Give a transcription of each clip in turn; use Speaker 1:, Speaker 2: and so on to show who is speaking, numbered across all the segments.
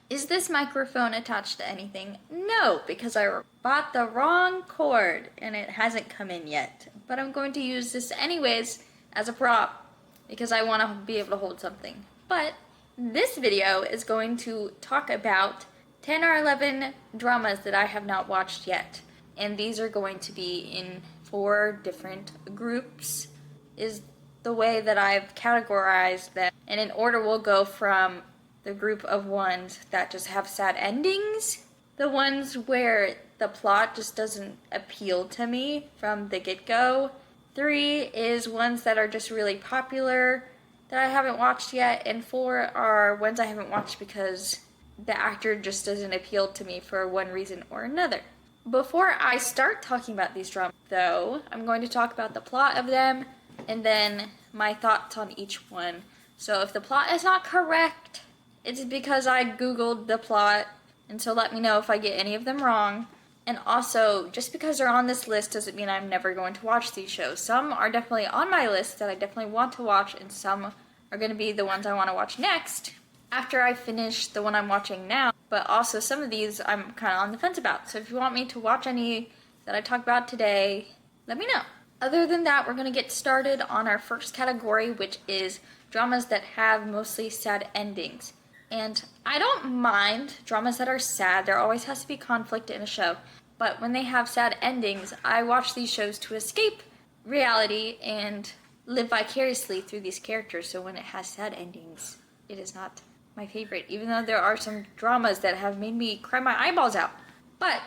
Speaker 1: Is this microphone attached to anything? No, because I bought the wrong cord and it hasn't come in yet. But I'm going to use this anyways as a prop because I want to be able to hold something. But this video is going to talk about 10 or 11 dramas that I have not watched yet. And these are going to be in 4 different groups, is the way that I've categorized them. And in order we'll go from the group of ones that just have sad endings, the ones where the plot just doesn't appeal to me from the get-go. 3 is ones that are just really popular that I haven't watched yet, and 4 are ones I haven't watched because the actor just doesn't appeal to me for one reason or another. Before I start talking about these dramas, though, I'm going to talk about the plot of them and then my thoughts on each one. So if the plot is not correct, it's because I googled the plot, and so let me know if I get any of them wrong. And also, just because they're on this list doesn't mean I'm never going to watch these shows. Some are definitely on my list that I definitely want to watch, and some are going to be the ones I want to watch next after I finish the one I'm watching now. But also, some of these I'm kind of on the fence about. So if you want me to watch any that I talk about today, let me know. Other than that, we're going to get started on our first category, which is dramas that have mostly sad endings. And I don't mind dramas that are sad. There always has to be conflict in a show. But when they have sad endings, I watch these shows to escape reality and live vicariously through these characters. So when it has sad endings, it is not my favorite, even though there are some dramas that have made me cry my eyeballs out. But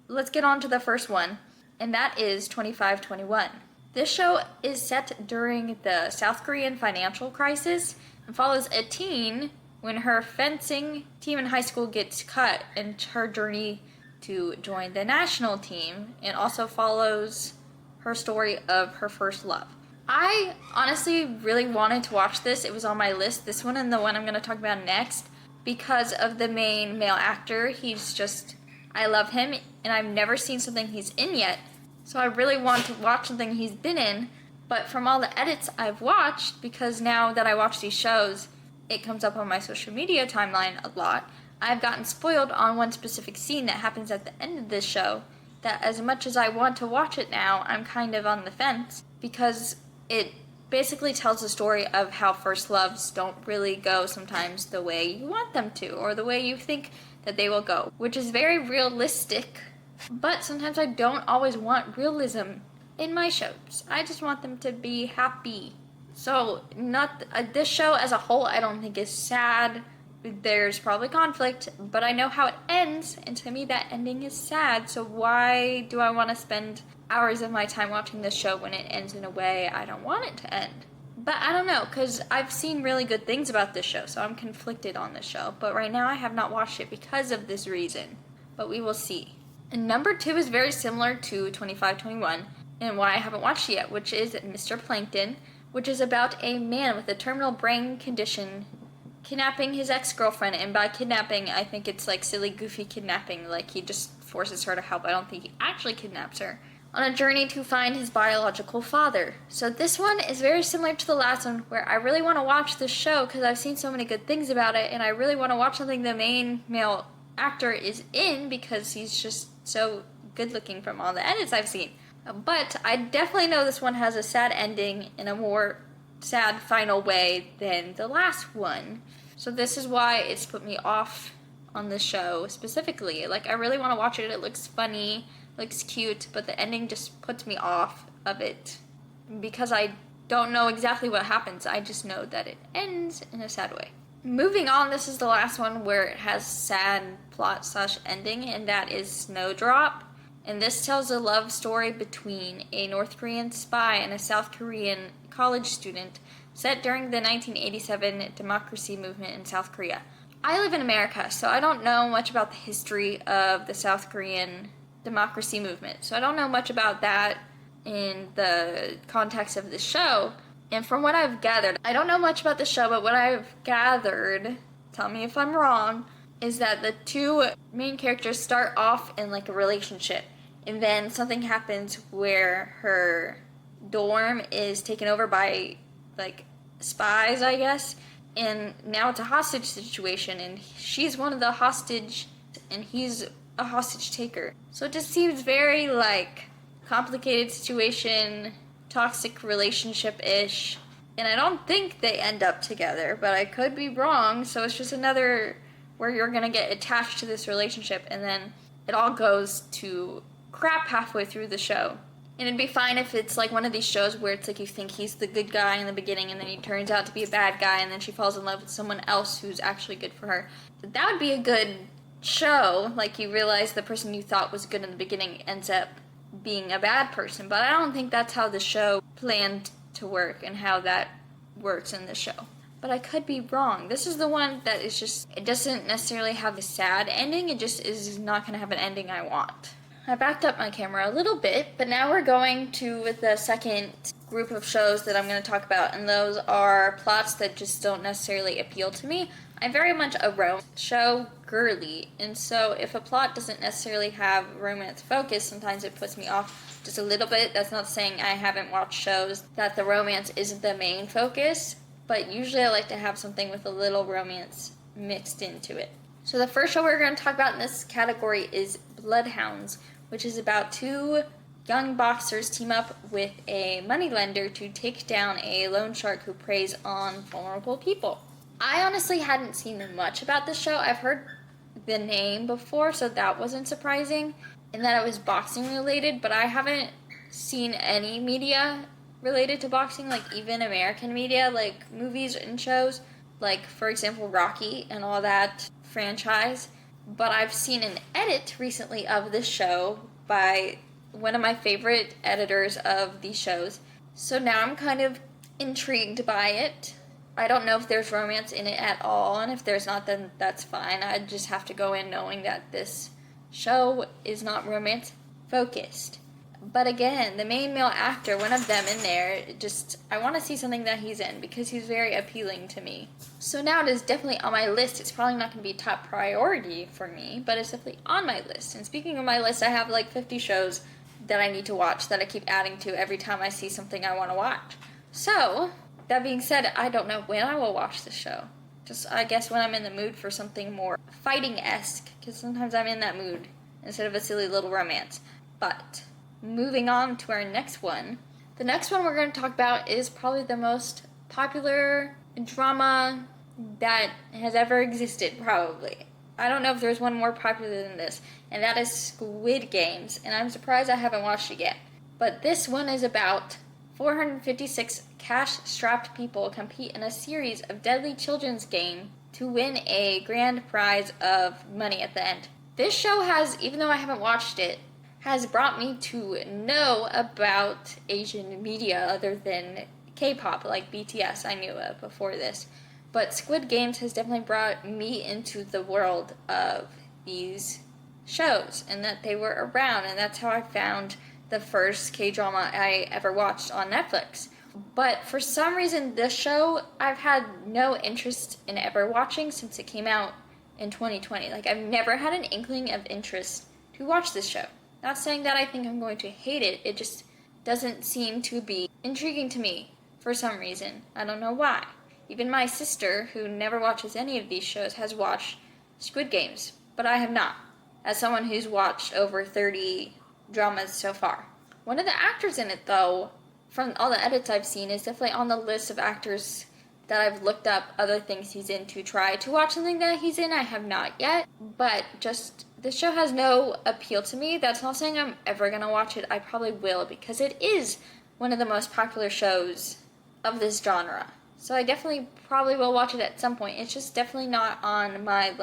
Speaker 1: let's get on to the first one, and that is 2521. This show is set during the South Korean financial crisis and follows a teen when her fencing team in high school gets cut and her journey to join the national team, and also follows her story of her first love. I honestly really wanted to watch this. It was on my list, this one and the one I'm going to talk about next, because of the main male actor. I love him, and I've never seen something he's in yet, so I really want to watch something he's been in. But from all the edits I've watched, because now that I watch these shows, it comes up on my social media timeline a lot, I've gotten spoiled on one specific scene that happens at the end of this show, that as much as I want to watch it now, I'm kind of on the fence, because it basically tells the story of how first loves don't really go sometimes the way you want them to, or the way you think that they will go, which is very realistic, but sometimes I don't always want realism in my shows. I just want them to be happy. So, not this show as a whole, I don't think is sad. There's probably conflict, but I know how it ends, and to me that ending is sad, so why do I want to spend hours of my time watching this show when it ends in a way I don't want it to end? But I don't know, because I've seen really good things about this show, so I'm conflicted on this show, but right now I have not watched it because of this reason, but we will see. And number 2 is very similar to 2521, and why I haven't watched it yet, which is Mr. Plankton, which is about a man with a terminal brain condition kidnapping his ex-girlfriend. And by kidnapping, I think it's like silly, goofy kidnapping, like he just forces her to help. I don't think he actually kidnaps her. On a journey to find his biological father. So this one is very similar to the last one, where I really want to watch this show because I've seen so many good things about it, and I really want to watch something the main male actor is in because he's just so good looking from all the edits I've seen. But I definitely know this one has a sad ending in a more sad final way than the last one. So this is why it's put me off on this show specifically. Like, I really want to watch it. It looks funny, looks cute, but the ending just puts me off of it because I don't know exactly what happens. I just know that it ends in a sad way. Moving on, this is the last one where it has sad plot/ending, and that is Snowdrop. And this tells a love story between a North Korean spy and a South Korean college student set during the 1987 democracy movement in South Korea. I live in America, so I don't know much about the history of the South Korean democracy movement. So I don't know much about that in the context of the show. And from what I've gathered, I don't know much about the show, but what I've gathered, tell me if I'm wrong, is that the 2 main characters start off in like a relationship, and then something happens where her dorm is taken over by like spies, I guess, and now it's a hostage situation, and she's one of the hostage, and he's a hostage taker. So it just seems very like complicated situation, toxic relationship-ish. And I don't think they end up together, but I could be wrong. So it's just another where you're gonna get attached to this relationship, and then it all goes to crap halfway through the show. And it'd be fine if it's like one of these shows where it's like you think he's the good guy in the beginning, and then he turns out to be a bad guy, and then she falls in love with someone else who's actually good for her. That would be a good show. Like, you realize the person you thought was good in the beginning ends up being a bad person. But I don't think that's how the show planned to work and how that works in the show. But I could be wrong. This is the one that is just, it doesn't necessarily have a sad ending. It just is not going to have an ending I want. I backed up my camera a little bit, but now we're going to the second group of shows that I'm going to talk about, and those are plots that just don't necessarily appeal to me. I'm very much a romance show girly, and so if a plot doesn't necessarily have romance focus, sometimes it puts me off just a little bit. That's not saying I haven't watched shows that the romance isn't the main focus, but usually I like to have something with a little romance mixed into it. So the first show we're going to talk about in this category is Bloodhounds, which is about two young boxers team up with a moneylender to take down a loan shark who preys on vulnerable people. I honestly hadn't seen much about this show. I've heard the name before, so that wasn't surprising, and that it was boxing related, but I haven't seen any media related to boxing, like even American media, like movies and shows, like for example Rocky and all that franchise. But I've seen an edit recently of this show by one of my favorite editors of these shows. So now I'm kind of intrigued by it. I don't know if there's romance in it at all, and if there's not, then that's fine. I just have to go in knowing that this show is not romance focused. But again, the main male actor, one of them in there, I want to see something that he's in because he's very appealing to me. So now it is definitely on my list. It's probably not going to be top priority for me, but it's definitely on my list. And speaking of my list, I have like 50 shows that I need to watch that I keep adding to every time I see something I want to watch. So, that being said, I don't know when I will watch this show. Just, I guess, when I'm in the mood for something more fighting-esque, because sometimes I'm in that mood instead of a silly little romance. But moving on to our next one. The next one we're going to talk about is probably the most popular drama that has ever existed, probably. I don't know if there's one more popular than this, and that is Squid Games, and I'm surprised I haven't watched it yet. But this one is about 456 cash-strapped people compete in a series of deadly children's games to win a grand prize of money at the end. This show has, even though I haven't watched it, has brought me to know about Asian media other than K-pop, like BTS I knew of before this. But Squid Games has definitely brought me into the world of these shows, and that they were around, and that's how I found the first K-drama I ever watched on Netflix. But for some reason, this show I've had no interest in ever watching since it came out in 2020. Like, I've never had an inkling of interest to watch this show. Not saying that I think I'm going to hate it, it just doesn't seem to be intriguing to me for some reason. I don't know why. Even my sister, who never watches any of these shows, has watched Squid Games, but I have not, as someone who's watched over 30 dramas so far. One of the actors in it, though, from all the edits I've seen, is definitely on the list of actors that I've looked up other things he's in to try to watch something that he's in. I have not yet, but just this show has no appeal to me. That's not saying I'm ever gonna watch it. I probably will, because it is one of the most popular shows of this genre. So I definitely probably will watch it at some point. It's just definitely not on my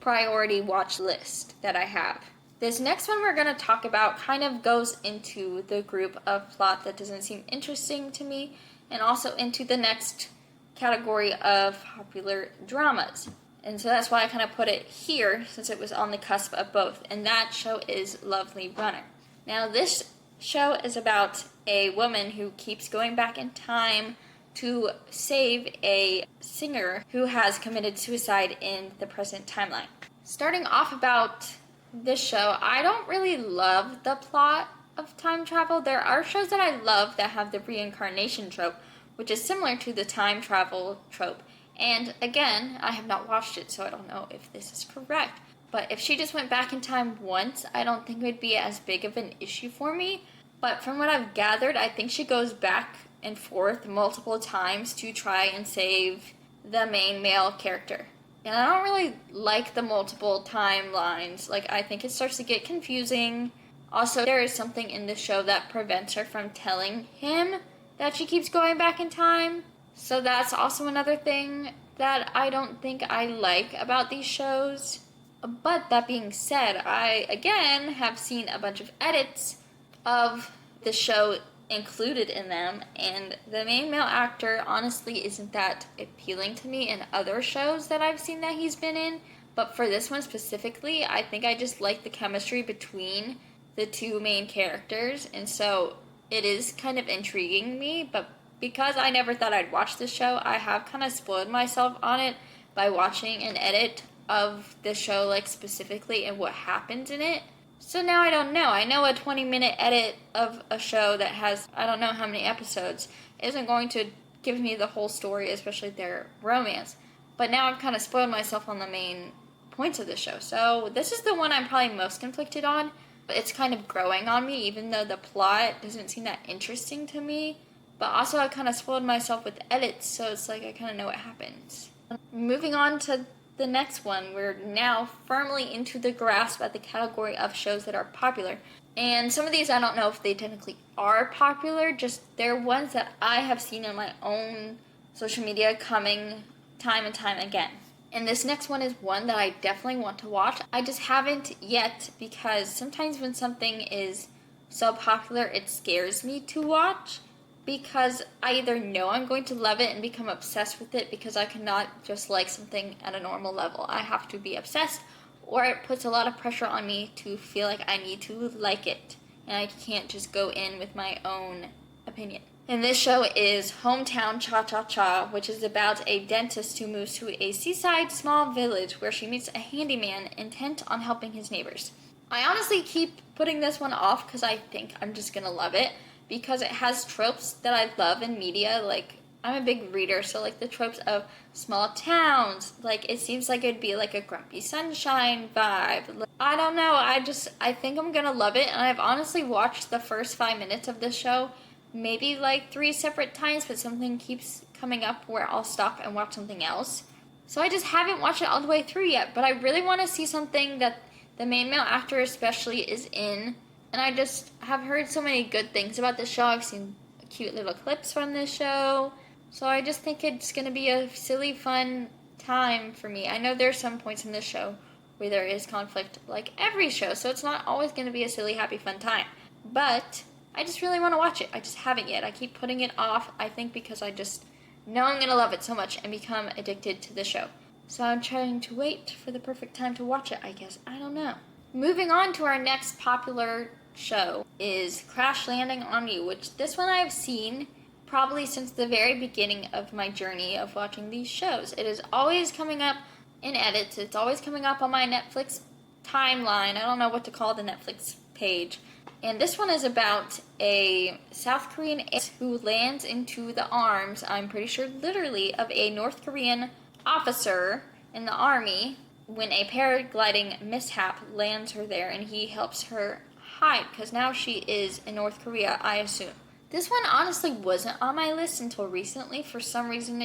Speaker 1: priority watch list that I have. This next one we're going to talk about kind of goes into the group of plot that doesn't seem interesting to me, and also into the next category of popular dramas. And so that's why I kind of put it here, since it was on the cusp of both. And that show is Lovely Runner. Now, this show is about a woman who keeps going back in time to save a singer who has committed suicide in the present timeline. Starting off about this show, I don't really love the plot of time travel. There are shows that I love that have the reincarnation trope, which is similar to the time travel trope, And again, I have not watched it, so I don't know if this is correct. But if she just went back in time once, I don't think it would be as big of an issue for me. But from what I've gathered, I think she goes back and forth multiple times to try and save the main male character. And I don't really like the multiple timelines. Like, I think it starts to get confusing. Also, there is something in the show that prevents her from telling him that she keeps going back in time. So that's also another thing that I don't think I like about these shows. But that being said, I, again, have seen a bunch of edits of the show included in them, and the main male actor honestly isn't that appealing to me in other shows that I've seen that he's been in. But for this one specifically, I think I just like the chemistry between the two main characters, and so it is kind of intriguing me. But because I never thought I'd watch this show, I have kind of spoiled myself on it by watching an edit of the show, like specifically, and what happens in it. So now I don't know. I know a 20-minute edit of a show that has, I don't know how many episodes, isn't going to give me the whole story, especially their romance. But now I've kind of spoiled myself on the main points of the show. So this is the one I'm probably most conflicted on. But it's kind of growing on me, even though the plot doesn't seem that interesting to me. But also I kind of spoiled myself with edits, so it's like I kind of know what happens. Moving on to the next one, we're now firmly into the grasp at the category of shows that are popular. And some of these I don't know if they technically are popular, just they're ones that I have seen in my own social media coming time and time again. And this next one is one that I definitely want to watch. I just haven't yet, because sometimes when something is so popular, it scares me to watch. Because I either know I'm going to love it and become obsessed with it, because I cannot just like something at a normal level. I have to be obsessed, or it puts a lot of pressure on me to feel like I need to like it. And I can't just go in with my own opinion. And this show is Hometown Cha-Cha-Cha, which is about a dentist who moves to a seaside small village where she meets a handyman intent on helping his neighbors. I honestly keep putting this one off because I think I'm just going to love it, because it has tropes that I love in media. Like, I'm a big reader, so like the tropes of small towns, like it seems like it'd be like a Grumpy Sunshine vibe. Like, I don't know, I think I'm gonna love it, and I've honestly watched the first 5 minutes of the show maybe like 3 separate times, but something keeps coming up where I'll stop and watch something else. So I just haven't watched it all the way through yet, but I really want to see something that the main male actor especially is in. And I just have heard so many good things about this show. I've seen cute little clips from this show. So I just think it's going to be a silly, fun time for me. I know there's some points in this show where there is conflict, like every show. So it's not always going to be a silly, happy, fun time. But I just really want to watch it. I just haven't yet. I keep putting it off, I think because I just know I'm going to love it so much and become addicted to the show. So I'm trying to wait for the perfect time to watch it, I guess. I don't know. Moving on to our next popular show is Crash Landing on You, which this one I've seen probably since the very beginning of my journey of watching these shows. It is always coming up in edits. It's always coming up on my Netflix timeline. I don't know what to call the Netflix page. And this one is about a South Korean who lands into the arms, I'm pretty sure literally, of a North Korean officer in the army when a paragliding mishap lands her there, and he helps her hide because now she is in North Korea, I assume. This one honestly wasn't on my list until recently. For some reason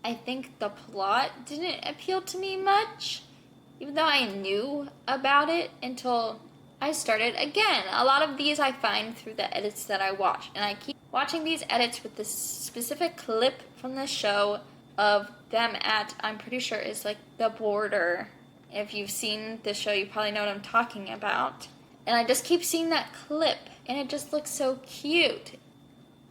Speaker 1: I think the plot didn't appeal to me much, even though I knew about it until I started. Again, a lot of these I find through the edits that I watch, and I keep watching these edits with this specific clip from the show of them at, I'm pretty sure it's like the border. If you've seen the show, you probably know what I'm talking about. And I just keep seeing that clip, and it just looks so cute.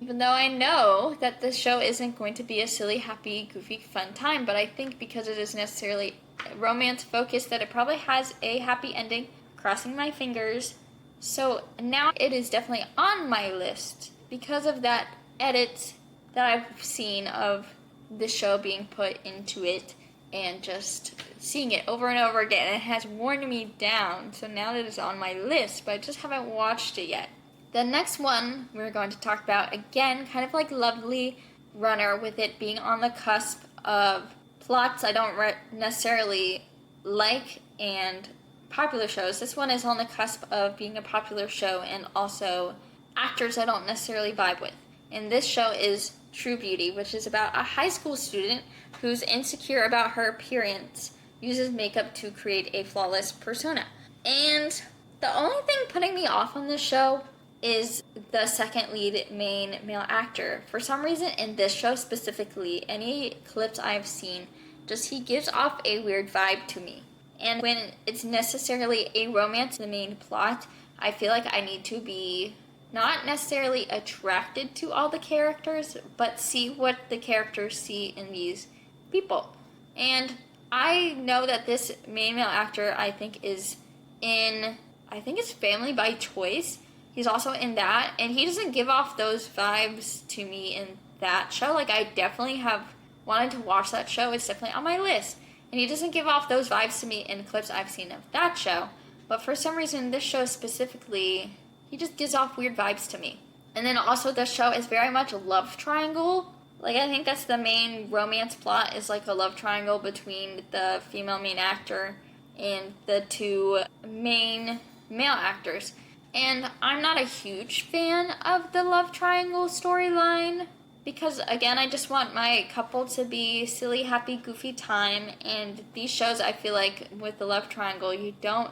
Speaker 1: Even though I know that this show isn't going to be a silly, happy, goofy, fun time, but I think because it is necessarily romance focused, that it probably has a happy ending. Crossing my fingers. So now it is definitely on my list because of that edit that I've seen of the show being put into it, and just seeing it over and over again. It has worn me down, so now that it's on my list, but I just haven't watched it yet. The next one we're going to talk about, again, kind of like Lovely Runner, with it being on the cusp of plots I don't necessarily like and popular shows. This one is on the cusp of being a popular show and also actors I don't necessarily vibe with. And this show is True Beauty, which is about a high school student who's insecure about her appearance, uses makeup to create a flawless persona. And the only thing putting me off on this show is the second lead main male actor. For some reason, in this show specifically, any clips I've seen, just he gives off a weird vibe to me. And when it's necessarily a romance, the main plot, I feel like I need to be not necessarily attracted to all the characters, but see what the characters see in these people. And I know that this main male actor, I think it's Family by Choice. He's also in that, and he doesn't give off those vibes to me in that show. Like, I definitely have wanted to watch that show. It's definitely on my list. And he doesn't give off those vibes to me in clips I've seen of that show. But for some reason, this show specifically, he just gives off weird vibes to me. And then also, this show is very much a love triangle. Like, I think that's the main romance plot, is like a love triangle between the female main actor and the two main male actors. And I'm not a huge fan of the love triangle storyline because, again, I just want my couple to be silly, happy, goofy time. And these shows, I feel like with the love triangle,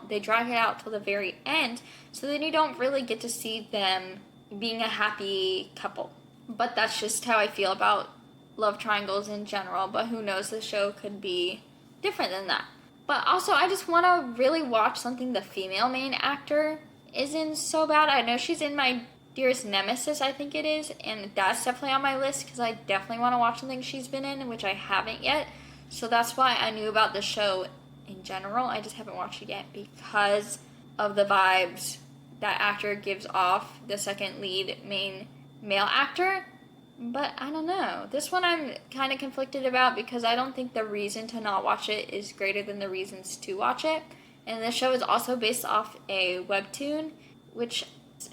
Speaker 1: they drag it out till the very end, so then you don't really get to see them being a happy couple. But that's just how I feel about love triangles in general. But who knows, the show could be different than that. But also, I just want to really watch something the female main actor isn't so bad. I know she's in My Dearest Nemesis, I think it is, and that's definitely on my list because I definitely want to watch something she's been in, which I haven't yet. So that's why I knew about the show in general. I just haven't watched it yet because of the vibes that actor gives off, the second lead main male actor. But I don't know. This one I'm kind of conflicted about because I don't think the reason to not watch it is greater than the reasons to watch it. And this show is also based off a webtoon, which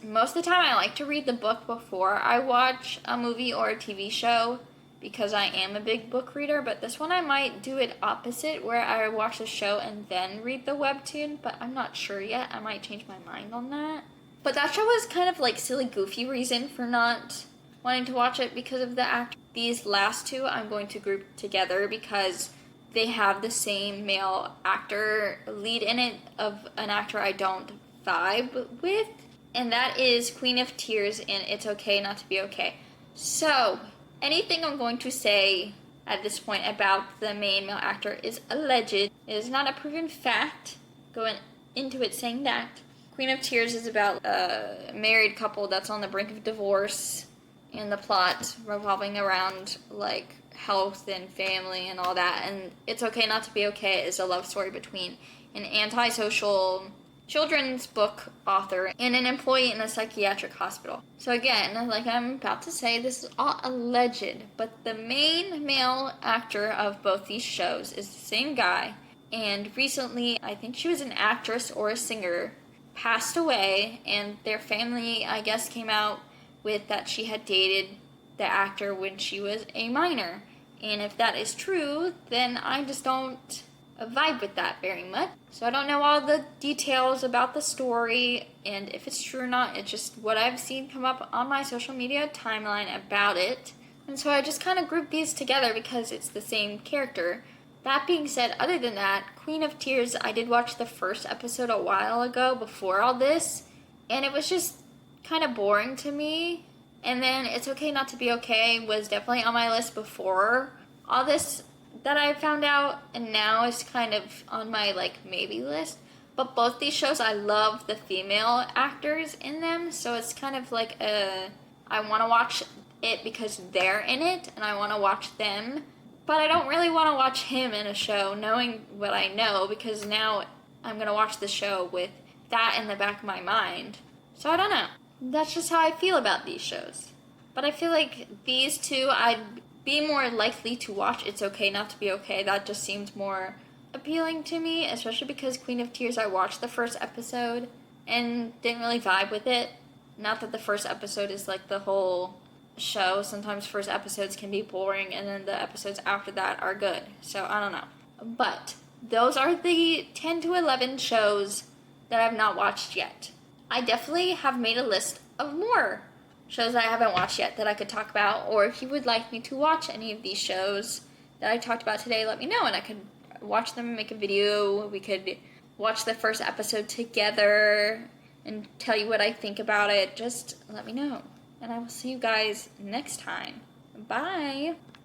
Speaker 1: most of the time I like to read the book before I watch a movie or a TV show because I am a big book reader. But this one I might do it opposite, where I watch the show and then read the webtoon, but I'm not sure yet. I might change my mind on that. But that show was kind of like silly, goofy reason for not wanting to watch it because of the actor. These last two I'm going to group together because they have the same male actor lead in it of an actor I don't vibe with, and that is Queen of Tears and It's Okay Not to Be Okay. So, anything I'm going to say at this point about the main male actor is alleged. It is not a proven fact. Going into it saying that. Queen of Tears is about a married couple that's on the brink of divorce, and the plot revolving around like health and family and all that. And It's Okay Not to Be Okay is a love story between an antisocial children's book author and an employee in a psychiatric hospital. So again, like I'm about to say, this is all alleged, but the main male actor of both these shows is the same guy. And recently, I think she was an actress or a singer, passed away, and their family, I guess, came out with that she had dated the actor when she was a minor. And if that is true, then I just don't vibe with that very much. So I don't know all the details about the story and if it's true or not. It's just what I've seen come up on my social media timeline about it. And so I just kind of grouped these together because it's the same character. That being said, other than that, Queen of Tears, I did watch the first episode a while ago before all this, and it was just kind of boring to me. And then It's Okay Not to Be Okay was definitely on my list before all this that I found out, and now it's kind of on my like maybe list. But both these shows, I love the female actors in them, so it's kind of like I want to watch it because they're in it and I want to watch them, but I don't really want to watch him in a show knowing what I know, because now I'm going to watch the show with that in the back of my mind. So I don't know. That's just how I feel about these shows. But I feel like these two, I'd be more likely to watch It's Okay Not to Be Okay. That just seemed more appealing to me, especially because Queen of Tears, I watched the first episode and didn't really vibe with it. Not that the first episode is like the whole show. Sometimes first episodes can be boring, and then the episodes after that are good. So I don't know. But those are the 10 to 11 shows that I've not watched yet. I definitely have made a list of more shows that I haven't watched yet that I could talk about, or if you would like me to watch any of these shows that I talked about today, let me know, and I could watch them and make a video. We could watch the first episode together and tell you what I think about it. Just let me know, and I will see you guys next time. Bye!